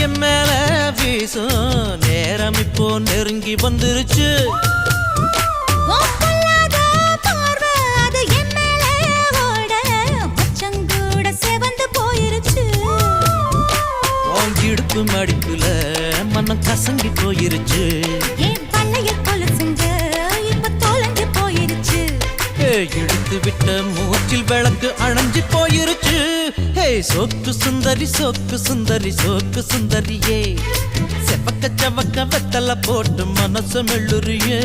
என் மேல வீசும் நேரம் இப்போ நெருங்கி வந்துருச்சு. இடுப்பு மடிப்புல மனம் கசங்கி போயிருச்சு. எடுத்து விட்ட மூச்சில் விளக்கு அணைஞ்சு போயிருச்சு. சோக்கு சுந்தரி சோக்கு சுந்தரி சோக்கு சுந்தரியே செவக்க செவக்க வெத்தல போட்டு மனசு மெல்லுறியே.